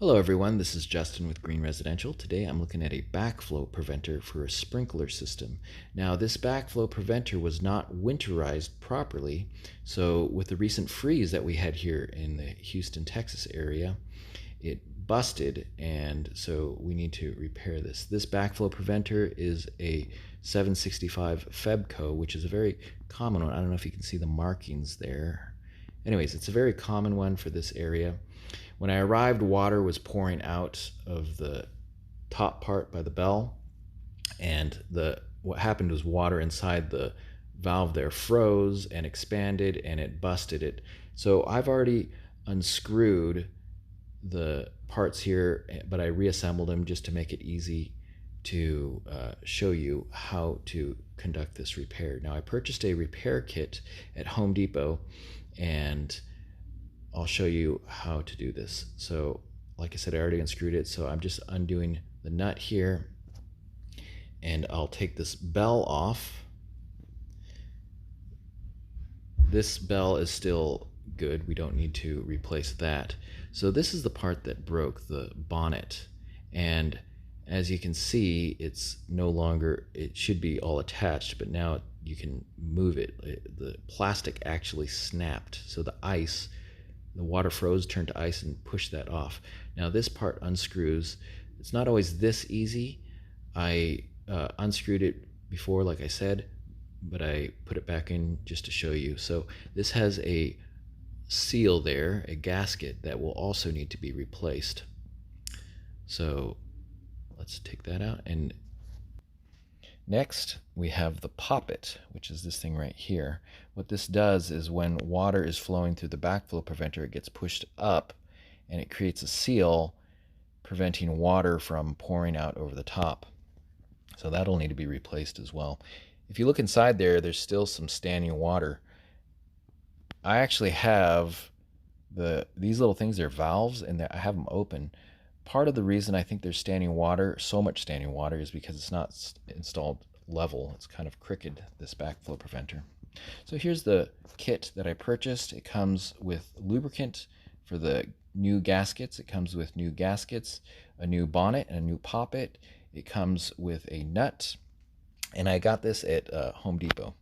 Hello everyone, this is Justin with Green Residential. Today I'm looking at a backflow preventer for a sprinkler system. Now this backflow preventer was not winterized properly, so with the recent freeze that we had here in the Houston, Texas area, it busted, and so we need to repair this. This backflow preventer is a 765 Febco, which is a very common one. I don't know if you can see the markings there. Anyways, it's a very common one for this area. When I arrived, water was pouring out of the top part by the bell, and what happened was water inside the valve there froze and expanded, and it busted it. So I've already unscrewed the parts here, but I reassembled them just to make it easy to show you how to conduct this repair. Now I purchased a repair kit at Home Depot, and I'll show you how to do this. So like I said, I already unscrewed it, so I'm just undoing the nut here, and I'll take this bell off. This bell is still good, we don't need to replace that. So this is the part that broke, the bonnet, and as you can see, it's no longer, it should be all attached, but now you can move it. The plastic actually snapped, so the water froze, turned to ice, and pushed that off. Now this part unscrews. It's not always this easy. I unscrewed it before, like I said, but I put it back in just to show you. So this has a seal there, a gasket, that will also need to be replaced. So let's take that out. And next, we have the poppet, which is this thing right here. What this does is when water is flowing through the backflow preventer, it gets pushed up and it creates a seal preventing water from pouring out over the top. So that'll need to be replaced as well. If you look inside there, there's still some standing water. I actually have these little things, they're valves, and I have them open. Part of the reason I think there's standing water, so much standing water, is because it's not installed level. It's kind of crooked, this backflow preventer. So here's the kit that I purchased. It comes with lubricant for the new gaskets. It comes with new gaskets, a new bonnet, and a new poppet. It comes with a nut, and I got this at Home Depot.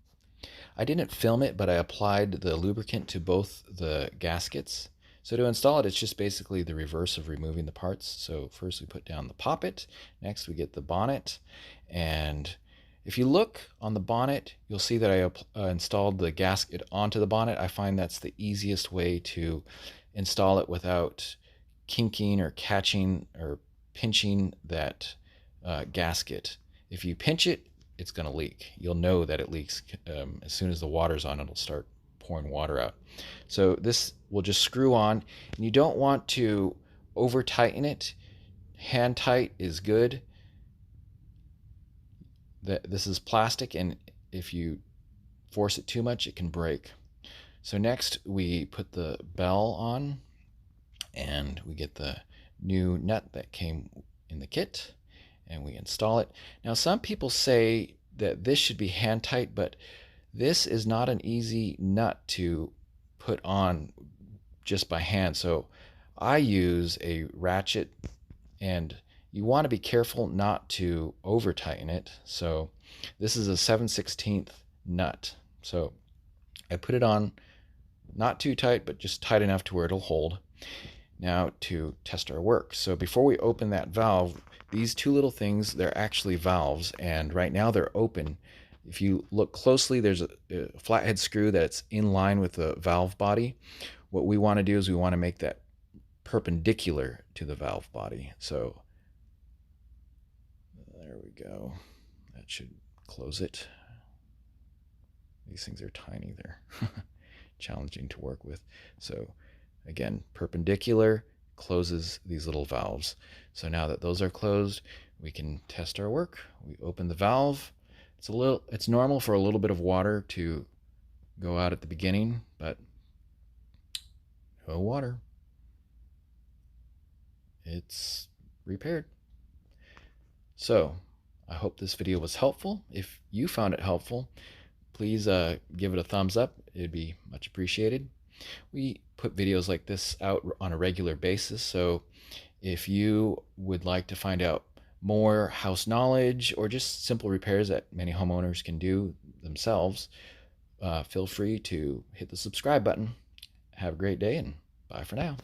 I didn't film it, but I applied the lubricant to both the gaskets. So to install it, it's just basically the reverse of removing the parts. So first we put down the poppet, next we get the bonnet, and if you look on the bonnet, you'll see that I installed the gasket onto the bonnet. I find that's the easiest way to install it without kinking or catching or pinching that gasket. If you pinch it, it's going to leak. You'll know that it leaks as soon as the water's on. It'll start pouring water out. So this will just screw on, and you don't want to over tighten it. Hand tight is good. This is plastic, and if you force it too much, it can break. So next we put the bell on, and we get the new nut that came in the kit, and we install it. Now some people say that this should be hand tight, but this is not an easy nut to put on just by hand. So I use a ratchet, and you want to be careful not to over tighten it. So this is a 7/16 nut. So I put it on not too tight, but just tight enough to where it'll hold. Now to test our work. So before we open that valve, these two little things, they're actually valves, and right now they're open. If you look closely, there's a flathead screw that's in line with the valve body. What we want to do is we want to make that perpendicular to the valve body. So there we go. That should close it. These things are tiny. They're challenging to work with. So again, perpendicular closes these little valves. So now that those are closed, we can test our work. We open the valve. It's normal for a little bit of water to go out at the beginning, but no water. It's repaired. So I hope this video was helpful. If you found it helpful, please give it a thumbs up. It'd be much appreciated. We put videos like this out on a regular basis, so If you would like to find out more house knowledge or just simple repairs that many homeowners can do themselves, feel free to hit the subscribe button. Have a great day, and bye for now.